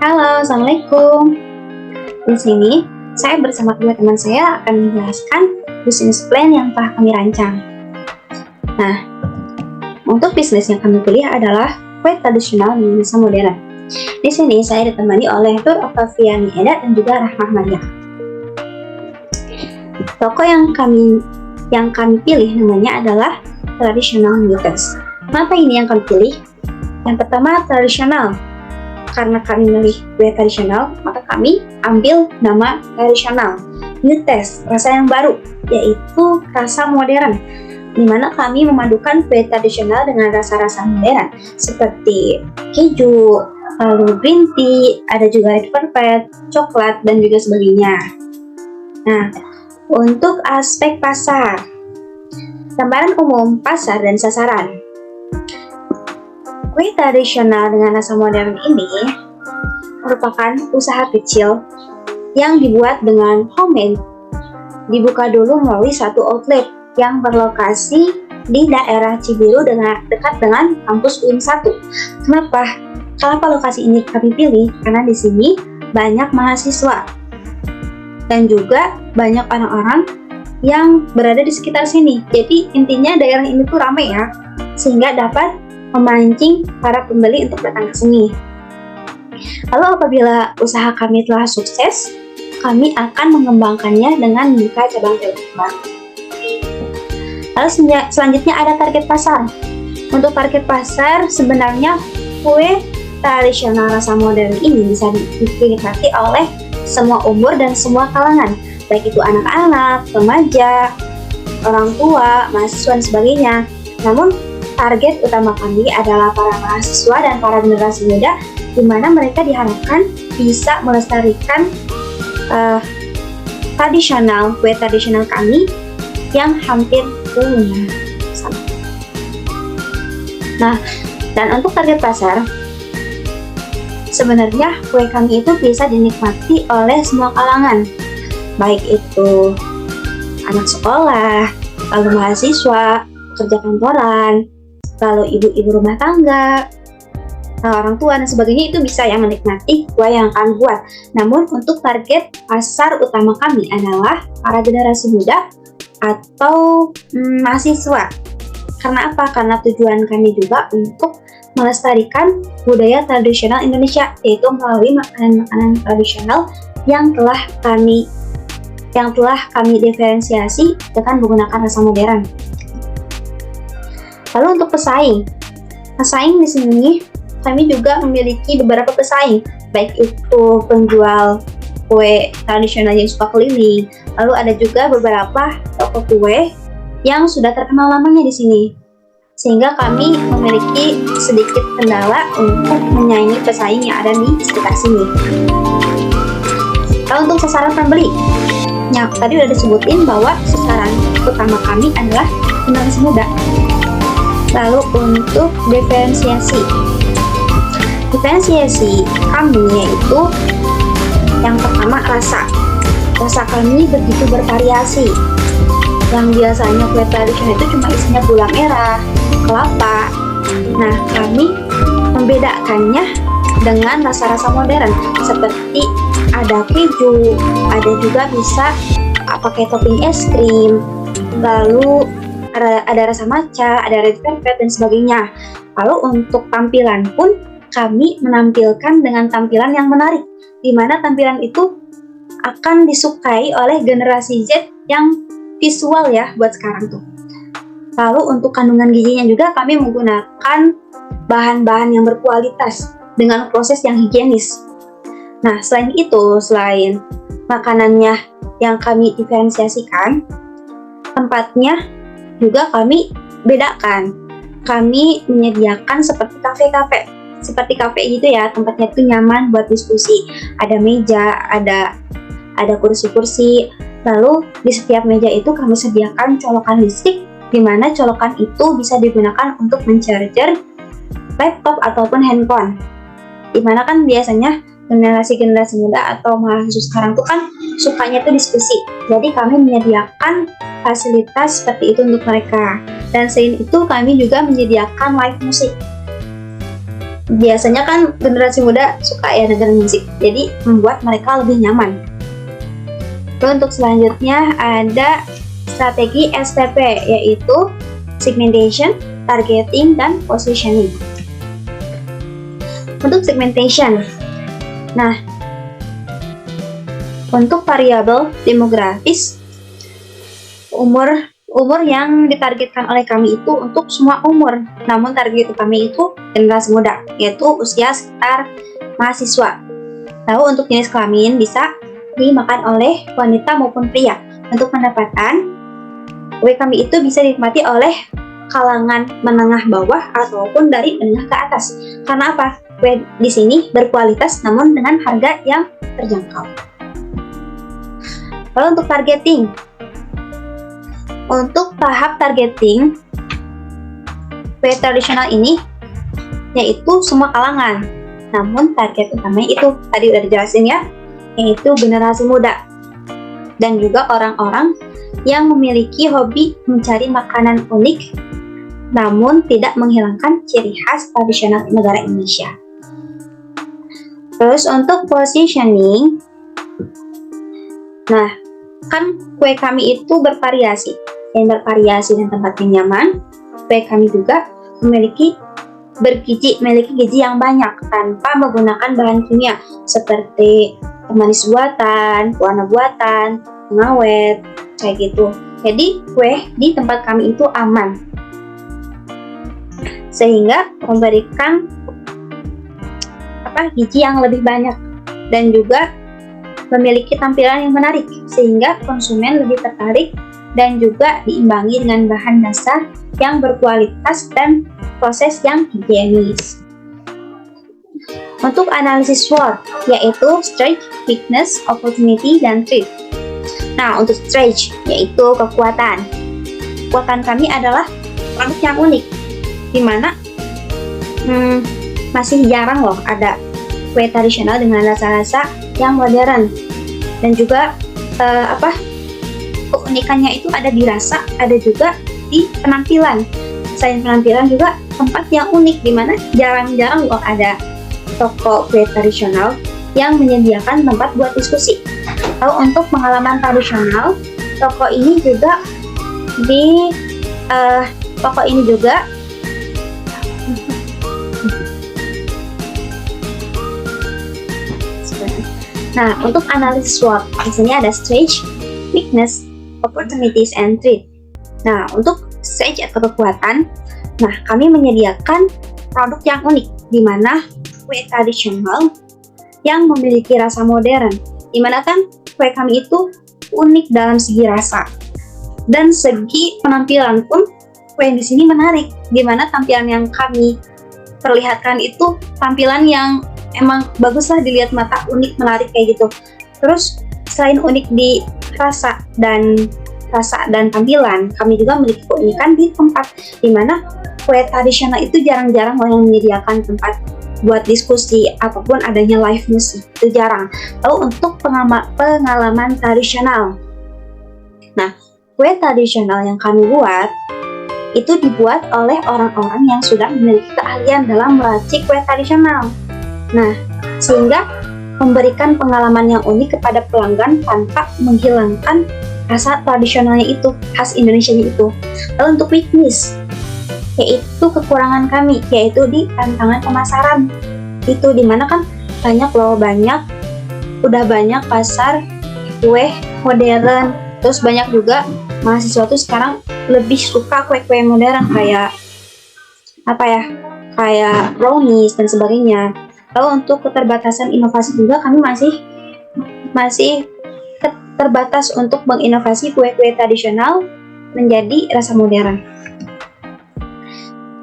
Halo, Assalamualaikum. Di sini, saya bersama kedua teman saya akan menjelaskan bisnis plan yang telah kami rancang. Nah, untuk bisnis yang kami pilih adalah kue tradisional dengan rasa modern. Di sini, saya ditemani oleh Nur Octaviani Eda dan juga Rahmah Maria. Toko yang kami pilih namanya adalah Traditional Newtons. Kenapa ini yang kami pilih? Yang pertama, tradisional. Karena kami milih kue tradisional, maka kami ambil nama tradisional. New taste, rasa yang baru, yaitu rasa modern, di mana kami memadukan kue tradisional dengan rasa-rasa modern, seperti keju, lalu green tea, ada juga red velvet, coklat, dan juga sebagainya. Nah, untuk aspek pasar, gambaran umum pasar dan sasaran. Kue tradisional dengan rasa modern ini merupakan usaha kecil yang dibuat dengan homemade. Dibuka dulu melalui satu outlet yang berlokasi di daerah Cibiru dekat dengan kampus UIN 1. Kenapa lokasi ini kami pilih? Karena di sini banyak mahasiswa dan juga banyak orang-orang yang berada di sekitar sini. Jadi intinya daerah ini tuh ramai ya, sehingga dapat memancing para pembeli untuk datang ke sini. Lalu apabila usaha kami telah sukses, kami akan mengembangkannya dengan membuka cabang-cabang baru. Lalu selanjutnya ada target pasar. Untuk target pasar, sebenarnya kue tradisional rasa modern ini bisa dinikmati oleh semua umur dan semua kalangan, baik itu anak-anak, remaja, orang tua, mahasiswa, dan sebagainya. Namun target utama kami adalah para mahasiswa dan para generasi muda, di mana mereka diharapkan bisa melestarikan kue tradisional kami yang hampir punah. Nah, dan untuk target pasar, sebenarnya kue kami itu bisa dinikmati oleh semua kalangan, baik itu anak sekolah, lalu mahasiswa, pekerja kantoran, lalu ibu-ibu rumah tangga, orang tua dan sebagainya, itu bisa yang menikmati kue yang kami buat. Namun untuk target pasar utama kami adalah para generasi muda atau mahasiswa. Karena apa? Karena tujuan kami juga untuk melestarikan budaya tradisional Indonesia, yaitu melalui makanan-makanan tradisional yang telah kami diferensiasi dengan menggunakan rasa modern. Lalu untuk pesaing di sini kami juga memiliki beberapa pesaing, baik itu penjual kue tradisional yang suka keliling, lalu ada juga beberapa toko kue yang sudah terkenal lamanya di sini, sehingga kami memiliki sedikit kendala untuk menyaingi pesaing yang ada di sekitar sini. Lalu untuk sasaran pembeli, tadi udah disebutin bahwa sasaran utama kami adalah generasi muda. Lalu untuk diferensiasi kami yaitu yang pertama rasa kami begitu bervariasi. Yang biasanya kue tradisional itu cuma isinya gula merah, kelapa. Nah, kami membedakannya dengan rasa-rasa modern, seperti ada keju, ada juga bisa pakai topping es krim, lalu ada rasa matcha, ada red velvet, dan sebagainya. Lalu untuk tampilan pun kami menampilkan dengan tampilan yang menarik, di mana tampilan itu akan disukai oleh generasi Z yang visual ya buat sekarang tuh. Lalu untuk kandungan gizinya juga kami menggunakan bahan-bahan yang berkualitas dengan proses yang higienis. Nah, selain makanannya yang kami diferensiasikan, tempatnya juga kami bedakan. Kami menyediakan seperti kafe gitu ya, tempatnya itu nyaman buat diskusi. Ada meja, ada kursi-kursi. Lalu di setiap meja itu kami sediakan colokan listrik, di mana colokan itu bisa digunakan untuk mencharger laptop ataupun handphone. Dimana kan biasanya generasi muda atau mahasiswa sekarang tuh kan sukanya tuh diskusi. Jadi kami menyediakan fasilitas seperti itu untuk mereka. Dan selain itu kami juga menyediakan live musik. Biasanya kan generasi muda suka ya dengerin musik, jadi membuat mereka lebih nyaman. Lalu untuk selanjutnya ada strategi STP, yaitu segmentation, targeting, dan positioning. Untuk segmentation, nah untuk variabel demografis, umur yang ditargetkan oleh kami itu untuk semua umur, namun target kami itu generasi muda, yaitu usia sekitar mahasiswa. Lalu untuk jenis kelamin bisa dimakan oleh wanita maupun pria. Untuk pendapatan, kue kami itu bisa dinikmati oleh kalangan menengah bawah ataupun dari menengah ke atas. Karena apa? Kue di sini berkualitas namun dengan harga yang terjangkau. Lalu untuk targeting, untuk tahap targeting, kue tradisional ini yaitu semua kalangan. Namun target utamanya itu tadi udah dijelasin ya, yaitu generasi muda dan juga orang-orang yang memiliki hobi mencari makanan unik namun tidak menghilangkan ciri khas tradisional negara Indonesia. Terus untuk positioning, nah kan kue kami itu bervariasi dan tempatnya nyaman. Kue kami juga memiliki gizi yang banyak tanpa menggunakan bahan kimia seperti pemanis buatan, pewarna buatan, pengawet, kayak gitu. Jadi kue di tempat kami itu aman, sehingga memberikan gizi yang lebih banyak dan juga memiliki tampilan yang menarik sehingga konsumen lebih tertarik dan juga diimbangi dengan bahan dasar yang berkualitas dan proses yang higienis. Untuk analisis SWOT, yaitu Strength, Weakness, Opportunity, dan Threat. Nah, untuk Strength, yaitu kekuatan. Kekuatan kami adalah produk yang unik, di mana masih jarang loh ada kue tradisional dengan rasa-rasa yang modern. Dan juga keunikannya itu ada di rasa, ada juga di penampilan. Selain penampilan juga tempat yang unik, di mana jarang-jarang loh ada toko kue tradisional yang menyediakan tempat buat diskusi. Lalu untuk pengalaman tradisional, toko ini juga Nah, untuk analisis SWOT, di sini ada Strength, Weakness, Opportunities, and Threat. Nah, untuk Strength atau kekuatan, nah kami menyediakan produk yang unik, di mana kue tradisional yang memiliki rasa modern, di mana kan kue kami itu unik dalam segi rasa dan segi penampilan pun kue di sini menarik, di mana tampilan yang kami perlihatkan itu tampilan yang emang bagus lah dilihat mata, unik, menarik kayak gitu. Terus selain unik di rasa dan tampilan, kami juga memiliki keunikan di tempat, dimana kue tradisional itu jarang-jarang loh yang menyediakan tempat buat diskusi ataupun adanya live music, itu jarang. Lalu untuk pengalaman tradisional, nah kue tradisional yang kami buat itu dibuat oleh orang-orang yang sudah memiliki keahlian dalam meracik kue tradisional. Nah, sehingga memberikan pengalaman yang unik kepada pelanggan tanpa menghilangkan rasa tradisionalnya itu, khas Indonesianya itu. Lalu untuk weakness, yaitu kekurangan kami, yaitu di tantangan pemasaran. Itu dimana kan udah banyak pasar kue modern, terus banyak juga mahasiswa tuh sekarang lebih suka kue-kue modern kayak brownies dan sebagainya. Lalu untuk keterbatasan inovasi juga kami masih terbatas untuk menginovasi kue-kue tradisional menjadi rasa modern.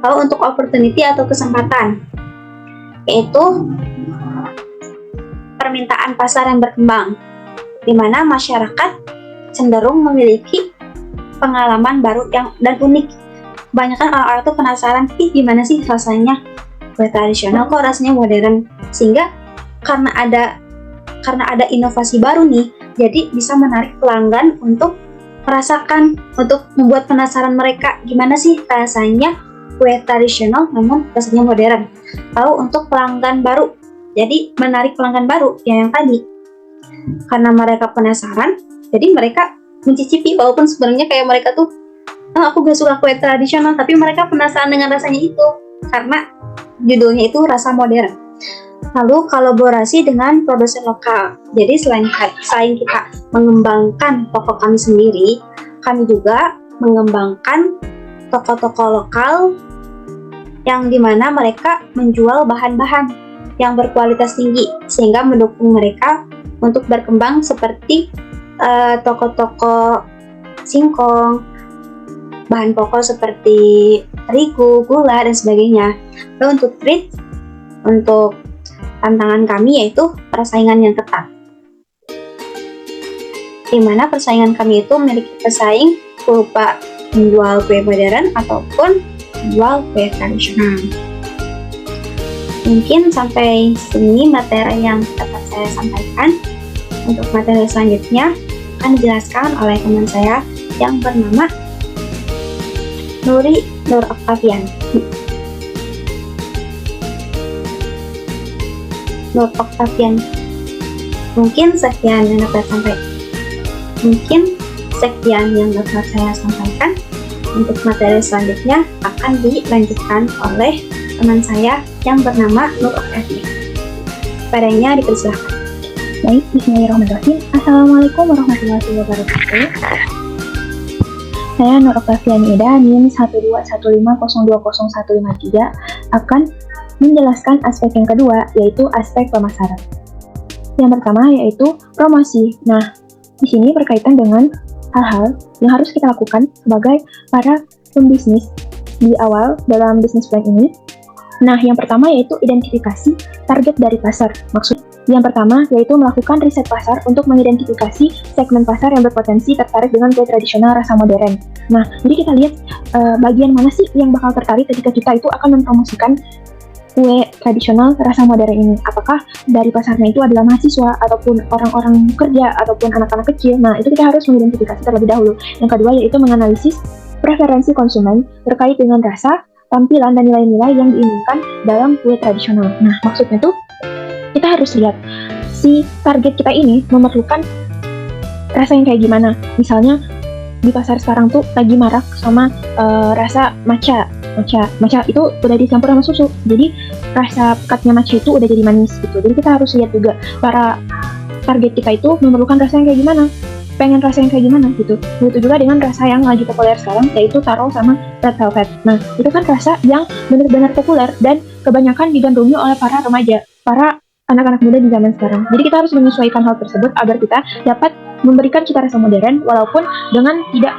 Lalu untuk opportunity atau kesempatan, yaitu permintaan pasar yang berkembang, di mana masyarakat cenderung memiliki pengalaman baru dan unik. Kebanyakan orang-orang tuh penasaran, gimana sih rasanya kue tradisional kok rasanya modern, sehingga karena ada inovasi baru nih, jadi bisa menarik pelanggan untuk merasakan, untuk membuat penasaran mereka gimana sih rasanya kue tradisional namun rasanya modern. Lalu untuk pelanggan baru, jadi menarik pelanggan baru yang tadi. Karena mereka penasaran, jadi mereka mencicipi walaupun sebenarnya kayak mereka tuh, oh, aku gak suka kue tradisional, tapi mereka penasaran dengan rasanya itu karena judulnya itu rasa modern. Lalu kolaborasi dengan produsen lokal. Jadi selain kita mengembangkan toko kami sendiri, kami juga mengembangkan toko-toko lokal yang dimana mereka menjual bahan-bahan yang berkualitas tinggi sehingga mendukung mereka untuk berkembang seperti toko-toko singkong, bahan pokok seperti terigu, gula, dan sebagainya. Lalu untuk treat, untuk tantangan kami yaitu persaingan yang ketat, di mana persaingan kami itu memiliki pesaing berupa menjual kue modern ataupun menjual kue tradisional. Mungkin sampai sini materi yang dapat saya sampaikan. Untuk materi selanjutnya akan dijelaskan oleh teman saya yang bernama Nur Octavian. Nur Octavian. Mungkin sekian yang dapat saya sampaikan. Untuk materi selanjutnya akan dilanjutkan oleh teman saya yang bernama Nur Octavian. Padanya dipersilakan. Baik, bismillahirrahmanirrahim. Assalamualaikum warahmatullahi wabarakatuh. Saya Nur Octavian Ida, NIM 12150205153, akan menjelaskan aspek yang kedua, yaitu aspek pemasaran. Yang pertama yaitu promosi. Nah, di sini berkaitan dengan hal-hal yang harus kita lakukan sebagai para pembisnis di awal dalam bisnis plan ini. Nah, yang pertama yaitu identifikasi target dari pasar. Yang pertama yaitu melakukan riset pasar untuk mengidentifikasi segmen pasar yang berpotensi tertarik dengan kue tradisional rasa modern. Nah, jadi kita lihat bagian mana sih yang bakal tertarik ketika kita itu akan mempromosikan kue tradisional rasa modern ini. Apakah dari pasarnya itu adalah mahasiswa, ataupun orang-orang kerja, ataupun anak-anak kecil. Nah, itu kita harus mengidentifikasi terlebih dahulu. Yang kedua yaitu menganalisis preferensi konsumen terkait dengan rasa, tampilan, dan nilai-nilai yang diinginkan dalam kue tradisional. Nah, maksudnya tuh kita harus lihat si target kita ini memerlukan rasa yang kayak gimana. Misalnya di pasar sekarang tuh lagi marak sama rasa matcha itu udah dicampur sama susu, jadi rasa pekatnya matcha itu udah jadi manis gitu. Jadi kita harus lihat juga para target kita itu memerlukan rasa yang kayak gimana, pengen rasa yang kayak gimana gitu. Begitu juga dengan rasa yang lagi populer sekarang, yaitu taro sama red velvet. Nah, itu kan rasa yang benar-benar populer dan kebanyakan digandrungi oleh para remaja, para anak-anak muda di zaman sekarang. Jadi kita harus menyesuaikan hal tersebut agar kita dapat memberikan cita rasa modern walaupun dengan tidak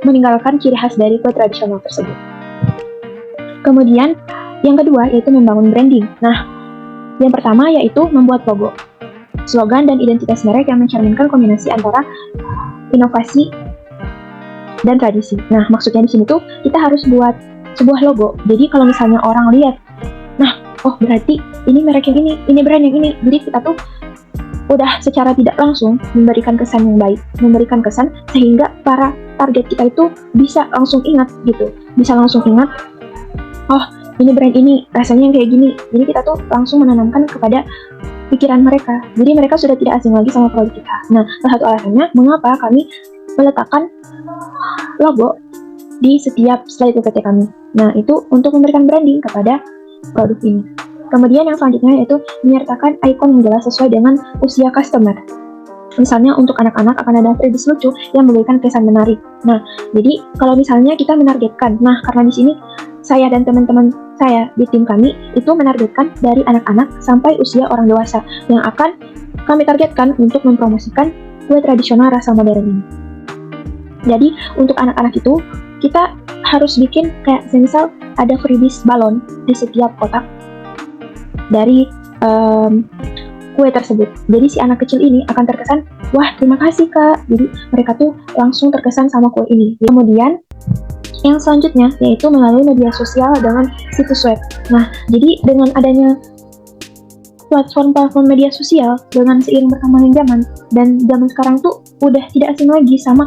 meninggalkan ciri khas dari kue tradisional tersebut. Kemudian yang kedua yaitu membangun branding. Nah, yang pertama yaitu membuat logo, slogan, dan identitas merek yang mencerminkan kombinasi antara inovasi dan tradisi. Nah, maksudnya di sini tuh kita harus buat sebuah logo. Jadi kalau misalnya orang lihat, nah, oh berarti ini merek yang ini brand yang ini. Jadi kita tuh udah secara tidak langsung memberikan kesan yang baik, memberikan kesan sehingga para target kita itu bisa langsung ingat gitu, bisa langsung ingat, oh ini brand ini rasanya yang kayak gini. Jadi kita tuh langsung menanamkan kepada pikiran mereka. Jadi mereka sudah tidak asing lagi sama produk kita. Nah, salah satu alasannya mengapa kami meletakkan logo di setiap slide PPT kami. Nah, itu untuk memberikan branding kepada produk ini. Kemudian yang selanjutnya yaitu menyertakan ikon yang jelas sesuai dengan usia customer. Misalnya untuk anak-anak akan ada freebies lucu yang memberikan kesan menarik. Nah, jadi kalau misalnya kita menargetkan, nah karena di sini saya dan teman-teman saya di tim kami itu menargetkan dari anak-anak sampai usia orang dewasa yang akan kami targetkan untuk mempromosikan kue tradisional rasa modern ini. Jadi untuk anak-anak itu kita harus bikin kayak misal ada freebies balon di setiap kotak dari kue tersebut. Jadi si anak kecil ini akan terkesan, wah terima kasih kak. Jadi mereka tuh langsung terkesan sama kue ini. Kemudian yang selanjutnya yaitu melalui media sosial dengan situs web. Nah, jadi dengan adanya platform media sosial dengan seiring perkembangan zaman, dan zaman sekarang tuh udah tidak asing lagi sama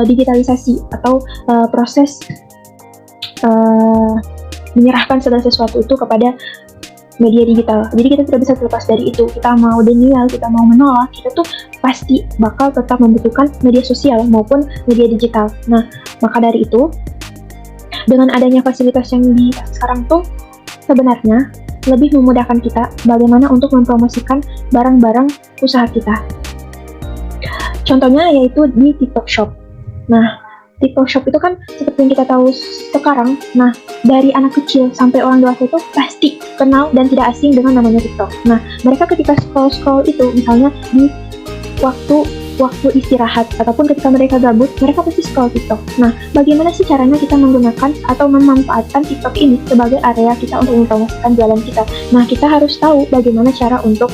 digitalisasi atau proses menyerahkan segala sesuatu itu kepada media digital. Jadi kita tidak bisa terlepas dari itu. Kita mau denial, kita mau menolak, kita tuh pasti bakal tetap membutuhkan media sosial maupun media digital. Nah, maka dari itu, dengan adanya fasilitas yang di sekarang tuh sebenarnya lebih memudahkan kita bagaimana untuk mempromosikan barang-barang usaha kita. Contohnya yaitu di TikTok Shop. Nah, TikTok Shop itu kan seperti yang kita tahu sekarang, nah dari anak kecil sampai orang dewasa itu pasti kenal dan tidak asing dengan namanya TikTok. Nah, mereka ketika scroll itu, misalnya di waktu istirahat ataupun ketika mereka gabut, mereka pasti scroll TikTok. Nah, bagaimana sih caranya kita menggunakan atau memanfaatkan TikTok ini sebagai area kita untuk mempromosikan jualan kita? Nah, kita harus tahu bagaimana cara untuk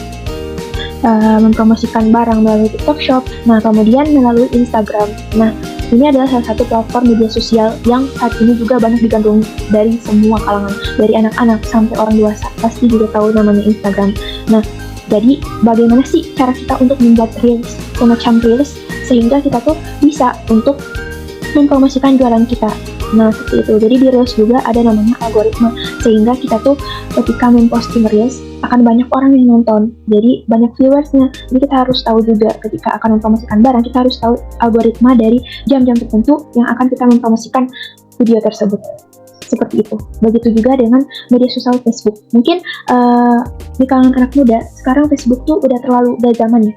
mempromosikan barang melalui TikTok Shop. Nah, kemudian melalui Instagram. Nah, ini adalah salah satu platform media sosial yang saat ini juga banyak digandrungi dari semua kalangan, dari anak-anak sampai orang dewasa, pasti juga tahu namanya Instagram. Nah, jadi bagaimana sih cara kita untuk membuat reels, semacam reels, sehingga kita tuh bisa untuk mempromosikan jualan kita. Nah, seperti itu. Jadi di reels juga ada namanya algoritma, sehingga kita tuh ketika memposting reels akan banyak orang yang nonton, jadi banyak viewersnya. Jadi kita harus tahu juga ketika akan mempromosikan barang, kita harus tahu algoritma dari jam-jam tertentu yang akan kita mempromosikan video tersebut. Seperti itu. Begitu juga dengan media sosial Facebook. Mungkin di kalangan anak muda sekarang Facebook tuh udah terlalu udah zamannya.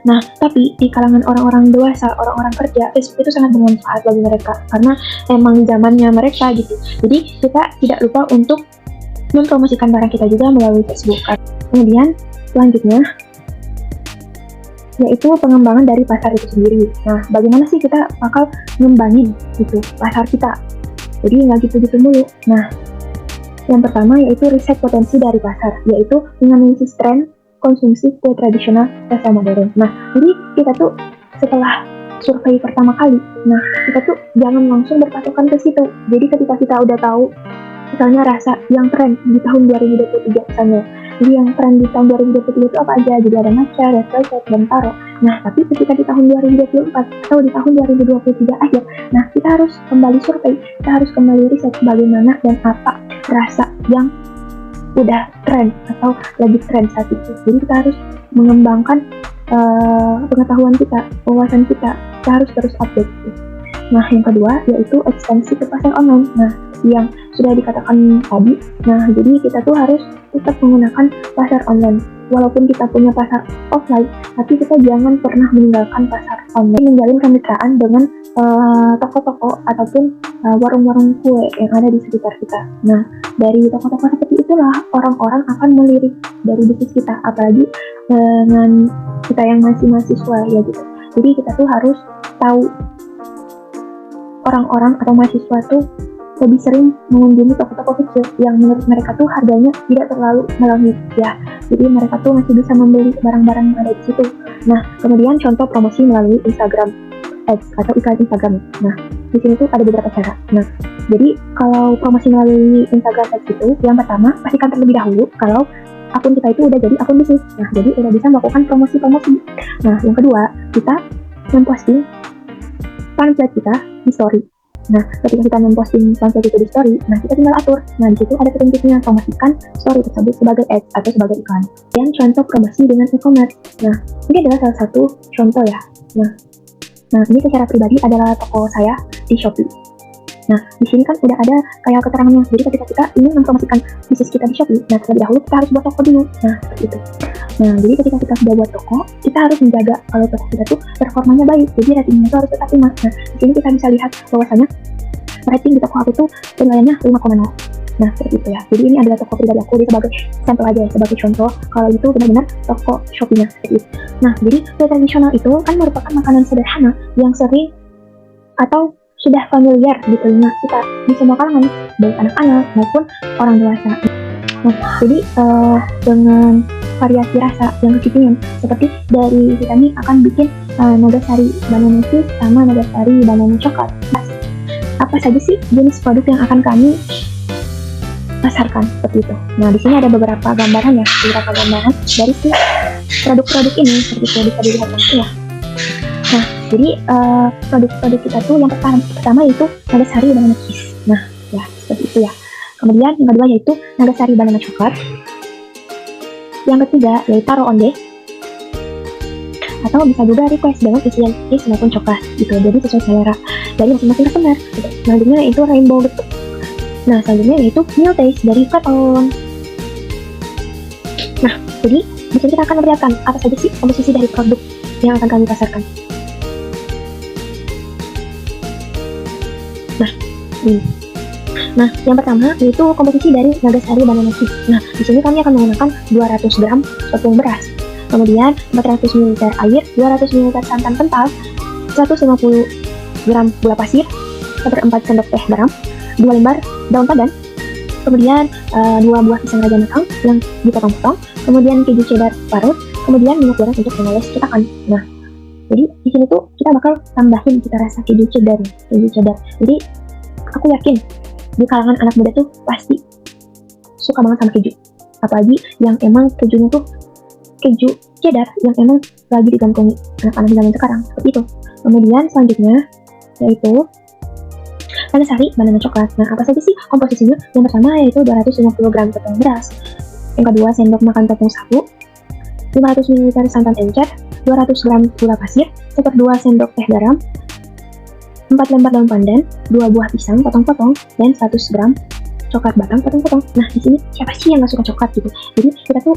Nah, tapi di kalangan orang-orang dewasa, orang-orang kerja, Facebook itu sangat bermanfaat bagi mereka karena emang zamannya mereka gitu. Jadi kita tidak lupa untuk mempromosikan barang kita juga melalui Facebook. Kemudian selanjutnya yaitu pengembangan dari pasar itu sendiri. Nah, bagaimana sih kita bakal ngembangin gitu pasar kita? Jadi nggak gitu-gitu mulu. Nah, yang pertama yaitu riset potensi dari pasar, yaitu menganalisis tren konsumsi kue tradisional rasa modern. Nah, jadi kita tuh setelah survei pertama kali, nah kita tuh jangan langsung berpatokan ke situ. Jadi ketika kita udah tahu misalnya rasa yang tren di tahun 2023 misalnya. Jadi yang tren di tahun 2023 itu apa aja? Jadi ada matcha, red velvet, dan taro. Nah, tapi ketika di tahun 2024 atau di tahun 2023 akhir, nah kita harus kembali survei, kita harus kembali riset bagaimana dan apa rasa yang udah tren atau lagi tren saat itu. Jadi kita harus mengembangkan pengetahuan kita, wawasan kita harus terus update. Nah, yang kedua yaitu ekspansi ke pasar online. Nah, yang sudah dikatakan tadi, nah jadi kita tuh harus tetap menggunakan pasar online. Walaupun kita punya pasar offline, tapi kita jangan pernah meninggalkan pasar online. Menjalin kemitraan dengan toko-toko ataupun warung-warung kue yang ada di sekitar kita. Nah, dari toko-toko seperti itulah orang-orang akan melirik dari bisnis kita, apalagi dengan kita yang masih mahasiswa ya gitu. Jadi kita tuh harus tahu orang-orang atau mahasiswa tuh lebih sering mengunjungi toko-toko kecil yang menurut mereka tuh harganya tidak terlalu melangit ya. Jadi mereka tuh masih bisa membeli barang-barang yang ada di situ. Nah, kemudian contoh promosi melalui Instagram Ads atau iklan Instagram. Nah, di sini tuh ada beberapa cara. Nah, jadi kalau promosi melalui Instagram Ads itu, yang pertama pastikan terlebih dahulu kalau akun kita itu udah jadi akun bisnis. Nah, jadi udah bisa melakukan promosi-promosi. Nah, yang kedua, kita memposting pamflet kita di story. Nah, ketika kita memposting pamflet itu di story, nah kita tinggal atur. Nah, di situ ada petunjuknya, promosikan story tersebut sebagai ads atau sebagai iklan. Dan contoh promosi dengan e-commerce. Nah, ini adalah salah satu contoh ya. Nah, ini secara pribadi adalah toko saya di Shopee. Nah, di sini kan udah ada kayak keterangannya. Jadi ketika kita ingin mempromosikan bisnis kita di Shopee, nah terlebih dahulu kita harus buat toko dulu. Nah, seperti itu. Nah, jadi ketika kita sudah buat toko, kita harus menjaga kalau toko kita tuh performanya baik. Jadi ratingnya itu harus tetap 5. Nah, di sini kita bisa lihat bahwasanya rating di toko aku tuh penilaiannya 5,0. Nah, seperti itu ya. Jadi ini adalah toko pribadi aku, jadi sebagai sampel aja, sebagai contoh kalau itu benar-benar toko Shopee-nya seperti itu. Nah, jadi kue tradisional itu kan merupakan makanan sederhana yang sering atau sudah familiar di telinga kita di semua kalangan, baik anak-anak maupun orang dewasa. Nah, jadi dengan variasi rasa yang kekinian, seperti dari kita nih akan bikin nagasari banana cheese sama nagasari banana coklat. Apa saja sih jenis produk yang akan kami pasarkan seperti itu. Nah, di sini ada beberapa gambaran ya, beberapa gambaran dari si produk-produk ini seperti itu bisa dilihat langsung ya. Nah, jadi produk-produk kita tuh yang pertama yaitu nagasari banana cheese. Nah, Ya, seperti itu ya. Kemudian yang kedua yaitu Nagasari Banana Coklat. Yang ketiga yaitu Taro Onde. Atau bisa juga request dengan isian es maupun coklat gitu. Jadi sesuai selera dari masing-masing customer. Gitu. Selanjutnya yaitu Rainbow Getuk. Nah, selanjutnya yaitu Milk Taste dari Katon. Nah, jadi di sini kita akan memperlihatkan apa saja sih komposisi dari produk yang akan kami pasarkan. Nah, yang pertama yaitu komposisi dari Nagasari Banana Cake. Nah, di sini kami akan menggunakan 200 gram tepung beras, kemudian 400 ml air, 200 ml santan kental, 150 gram gula pasir, 1/4 sendok teh garam, 2 lembar daun pandan, kemudian 2 buah pisang raja matang yang dipotong-potong, kemudian keju cheddar parut, kemudian minyak goreng untuk memoles cetakan. Nah, jadi di sini tuh kita bakal tambahin cita rasa keju cheddar. Jadi aku yakin di kalangan anak muda tuh pasti suka banget sama keju, apalagi yang emang kejunya tuh keju cheddar yang emang lagi digantungi anak-anak zaman sekarang, seperti itu. Kemudian selanjutnya yaitu Nagasari Banana Coklat. Nah, apa saja sih komposisinya? Yang pertama yaitu 250 gram tepung beras, yang kedua sendok makan tepung sagu, 500 ml santan encer, 200 gram gula pasir, 1/2 sendok teh garam, 4 lembar daun pandan, 2 buah pisang potong-potong, dan 100 gram coklat batang potong-potong. Nah, di sini siapa sih yang nggak suka coklat gitu? Jadi kita tuh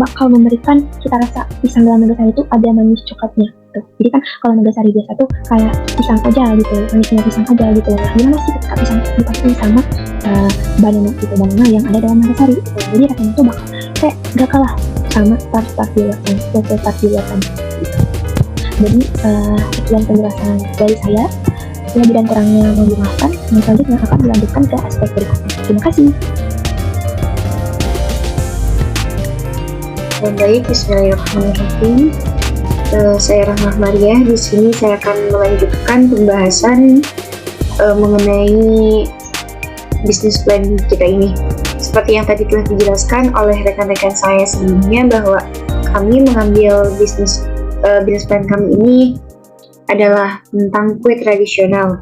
bakal memberikan cita rasa pisang dalam Nagasari itu ada manis coklatnya. Gitu. Jadi kan kalau Nagasari biasa tuh kayak pisang aja gitu, manisnya pisang aja gitu. Nah, gimana sih ketika pisang dipakein sama banana gitu, banana yang ada dalam Nagasari gitu. Jadi rasanya tuh bakal kayak gak kalah sama tart buatan gitu. Jadi sekian penjelasan dari saya. Lebih dan kurangnya mohon dimaafkan. Yang selanjutnya akan dilanjutkan ke aspek berikutnya. Terima kasih. Baik, bismillahirrahmanirrahim. Saya Rahmah Maria. Di sini saya akan melanjutkan pembahasan mengenai bisnis plan kita ini. Seperti yang tadi telah dijelaskan oleh rekan-rekan saya sebelumnya bahwa kami mengambil bisnis plan kami ini adalah tentang kue tradisional.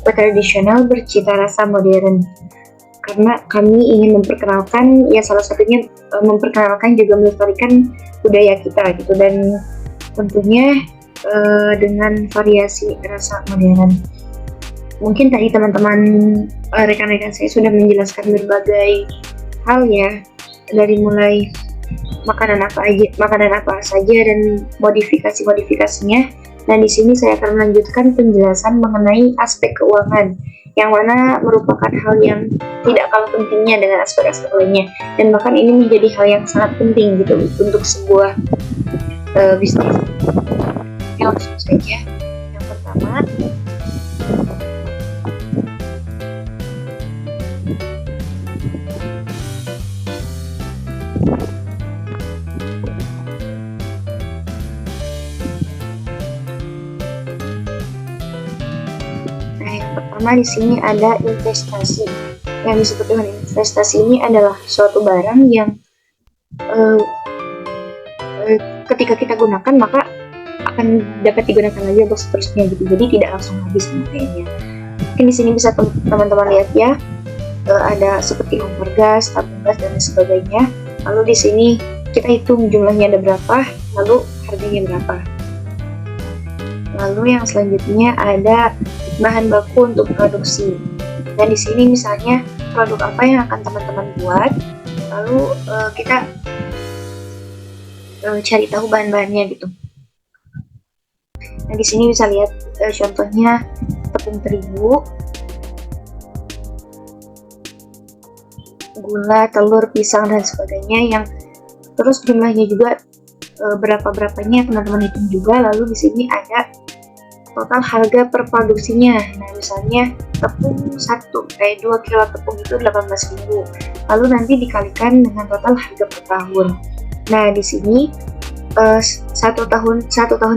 Kue tradisional bercita rasa modern. Karena kami ingin memperkenalkan, ya salah satunya memperkenalkan juga melestarikan budaya kita gitu, dan tentunya dengan variasi rasa modern. Mungkin tadi teman-teman rekan-rekan saya sudah menjelaskan berbagai hal ya, dari mulai makanan apa saja dan modifikasinya. Dan di sini saya akan melanjutkan penjelasan mengenai aspek keuangan, yang mana merupakan hal yang tidak kalah pentingnya dengan aspek-aspek lainnya, dan bahkan ini menjadi hal yang sangat penting gitu untuk sebuah bisnis. Langsung saja, yang pertama di sini ada investasi. Yang disebut dengan investasi ini adalah suatu barang yang ketika kita gunakan maka akan dapat digunakan lagi untuk seterusnya gitu. Jadi tidak langsung habis makanya. Mungkin di sini bisa teman-teman lihat ya, ada seperti kompor gas, tabung gas dan sebagainya. Lalu di sini kita hitung jumlahnya ada berapa, lalu harganya berapa. Lalu yang selanjutnya ada bahan baku untuk produksi. Dan di sini misalnya produk apa yang akan teman-teman buat, lalu kita cari tahu bahan-bahannya gitu. Nah di sini bisa lihat contohnya tepung terigu, gula, telur, pisang dan sebagainya, yang terus jumlahnya juga berapa-berapanya teman-teman hitung juga. Lalu di sini ada total harga per produksinya. Nah misalnya tepung 2 kilo tepung itu 18.000, lalu nanti dikalikan dengan total harga per tahun. Nah di sini satu tahun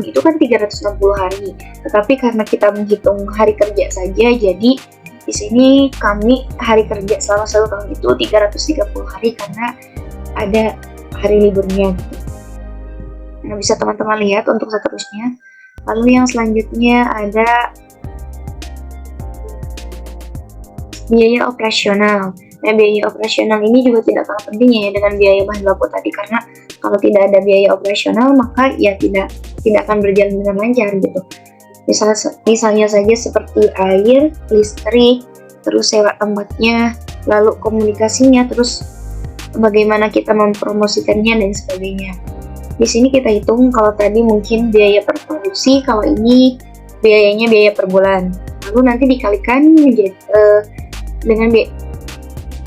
itu kan 360 hari, tetapi karena kita menghitung hari kerja saja, jadi di sini kami hari kerja selama 1 tahun itu 330 hari karena ada hari liburnya gitu. Nah bisa teman-teman lihat untuk seterusnya. Lalu yang selanjutnya ada biaya operasional. Nah, biaya operasional ini juga tidak kalah penting ya dengan biaya bahan baku tadi, karena kalau tidak ada biaya operasional maka ya tidak akan berjalan dengan lancar gitu. Misalnya saja seperti air, listrik, terus sewa tempatnya, lalu komunikasinya, terus bagaimana kita mempromosikannya dan sebagainya. Di sini kita hitung kalau tadi mungkin biaya per produksi, kalau ini biayanya biaya per bulan. Lalu nanti dikalikan menjadi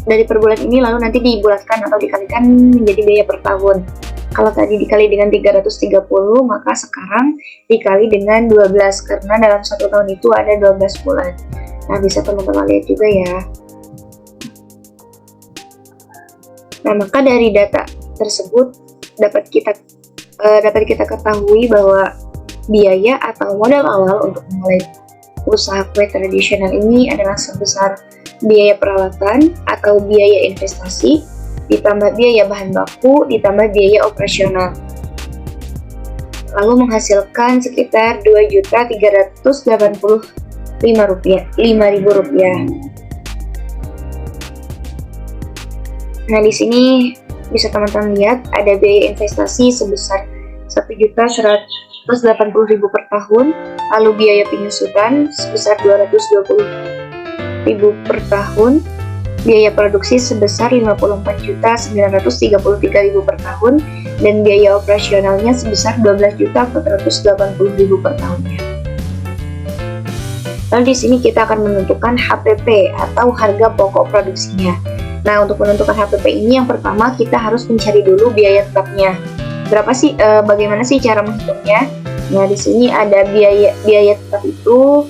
dari per bulan ini, lalu nanti dibulatkan atau dikalikan menjadi biaya per tahun. Kalau tadi dikali dengan 330, maka sekarang dikali dengan 12 karena dalam satu tahun itu ada 12 bulan. Nah, bisa teman-teman lihat juga ya. Nah, maka dari data tersebut dapat kita ketahui bahwa biaya atau modal awal untuk memulai usaha kue tradisional ini adalah sebesar biaya peralatan atau biaya investasi, ditambah biaya bahan baku, ditambah biaya operasional. Lalu menghasilkan sekitar Rp2.385.000. Nah, di sini bisa teman-teman lihat ada biaya investasi sebesar Rp1.180.000 per tahun, lalu biaya penyusutan sebesar Rp220.000 per tahun, biaya produksi sebesar Rp54.933.000 per tahun, dan biaya operasionalnya sebesar Rp12.480.000 per tahunnya. Lalu di sini kita akan menentukan HPP atau harga pokok produksinya. Nah, untuk menentukan HPP ini yang pertama kita harus mencari dulu biaya tetapnya. Bagaimana sih cara menghitungnya? Nah, di sini ada biaya tetap itu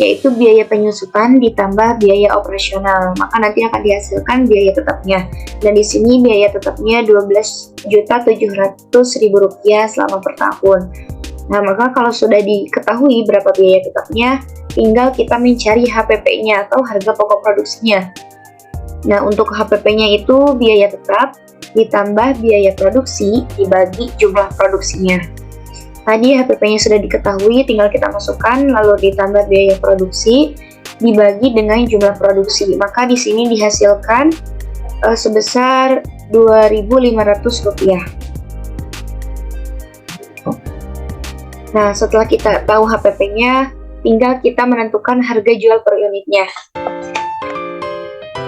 yaitu biaya penyusutan ditambah biaya operasional. Maka nanti akan dihasilkan biaya tetapnya. Dan di sini biaya tetapnya Rp12.700.000 selama per tahun. Nah, maka kalau sudah diketahui berapa biaya tetapnya, tinggal kita mencari HPP-nya atau harga pokok produksinya. Nah, untuk HPP-nya itu biaya tetap ditambah biaya produksi dibagi jumlah produksinya. Tadi HPP-nya sudah diketahui, tinggal kita masukkan lalu ditambah biaya produksi dibagi dengan jumlah produksi. Maka di sini dihasilkan sebesar Rp2.500. Nah, setelah kita tahu HPP-nya, tinggal kita menentukan harga jual per unitnya.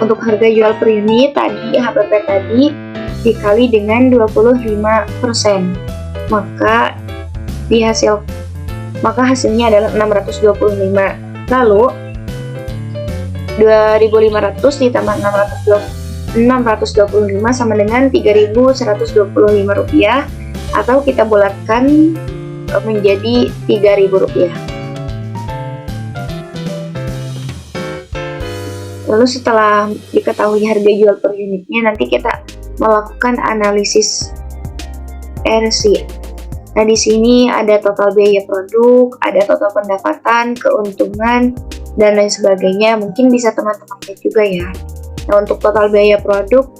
Untuk harga jual per unit tadi, HPP tadi dikali dengan 25%, maka hasilnya adalah 625. Lalu 2.500 ditambah 625 sama dengan Rp3.125, atau kita bulatkan menjadi Rp3.000. Lalu setelah diketahui harga jual per unitnya, nanti kita melakukan analisis RC. Nah, di sini ada total biaya produk, ada total pendapatan, keuntungan, dan lain sebagainya. Mungkin bisa teman-teman lihat juga ya. Nah, untuk total biaya produk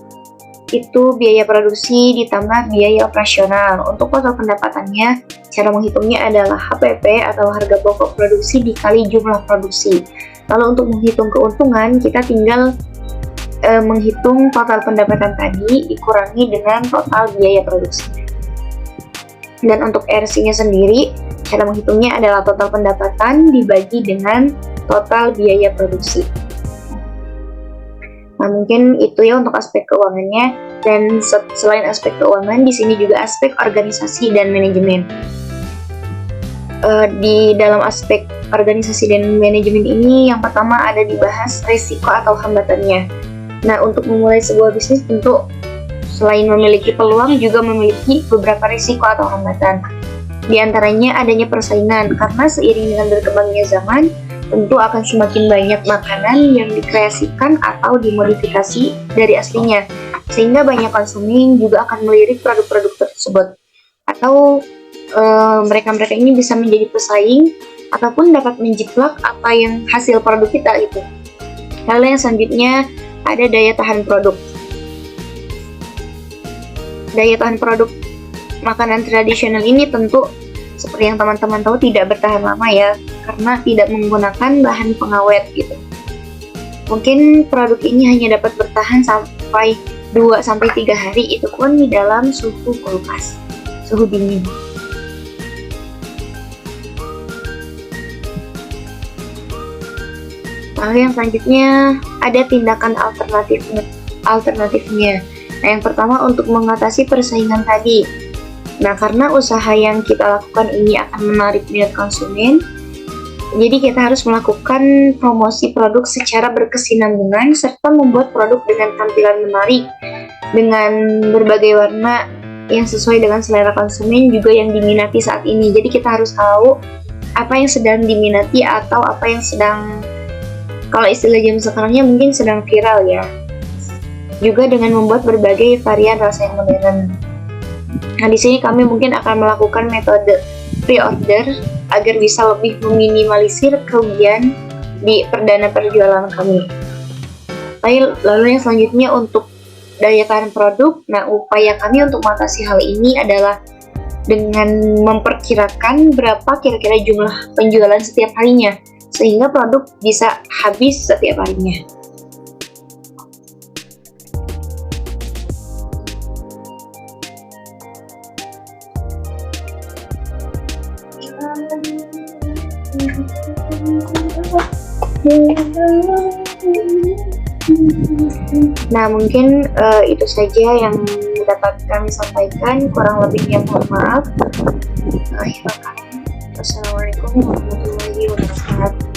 itu biaya produksi ditambah biaya operasional. Untuk total pendapatannya, cara menghitungnya adalah HPP atau harga pokok produksi dikali jumlah produksi. Lalu untuk menghitung keuntungan, kita tinggal menghitung total pendapatan tadi dikurangi dengan total biaya produksi. Dan untuk RC-nya sendiri, cara menghitungnya adalah total pendapatan dibagi dengan total biaya produksi. Nah, mungkin itu ya untuk aspek keuangannya. Dan selain aspek keuangan, di sini juga aspek organisasi dan manajemen. Di dalam aspek organisasi dan manajemen ini, yang pertama ada dibahas risiko atau hambatannya. Nah, untuk memulai sebuah bisnis tentu selain memiliki peluang juga memiliki beberapa risiko atau hambatan. Di antaranya adanya persaingan, karena seiring dengan berkembangnya zaman, tentu akan semakin banyak makanan yang dikreasikan atau dimodifikasi dari aslinya, sehingga banyak konsumen juga akan melirik produk-produk tersebut. Atau mereka-mereka ini bisa menjadi pesaing ataupun dapat menjiplak apa yang hasil produk kita itu. Lalu yang selanjutnya ada daya tahan produk. Daya tahan produk makanan tradisional ini tentu seperti yang teman-teman tahu tidak bertahan lama ya, karena tidak menggunakan bahan pengawet gitu. Mungkin produk ini hanya dapat bertahan sampai 2-3 hari, itu pun di dalam suhu kulkas, suhu dingin. Lalu yang selanjutnya ada tindakan alternatifnya. Nah, yang pertama untuk mengatasi persaingan tadi. Nah, karena usaha yang kita lakukan ini akan menarik minat konsumen, jadi kita harus melakukan promosi produk secara berkesinambungan serta membuat produk dengan tampilan menarik, dengan berbagai warna yang sesuai dengan selera konsumen juga yang diminati saat ini. Jadi kita harus tahu apa yang sedang diminati atau apa yang sedang, kalau istilah zaman sekarangnya mungkin sedang viral ya. Juga dengan membuat berbagai varian rasa yang modern. Nah, di sini kami mungkin akan melakukan metode pre-order agar bisa lebih meminimalisir kerugian di perdana perjualan kami. Lalu yang selanjutnya untuk daya tahan produk. Nah, upaya kami untuk mengatasi hal ini adalah dengan memperkirakan berapa kira-kira jumlah penjualan setiap harinya, sehingga produk bisa habis setiap harinya. Nah, mungkin itu saja yang dapat kami sampaikan. Kurang lebihnya mohon maaf. Akhir kata, wassalamualaikum warahmatullahi wabarakatuh.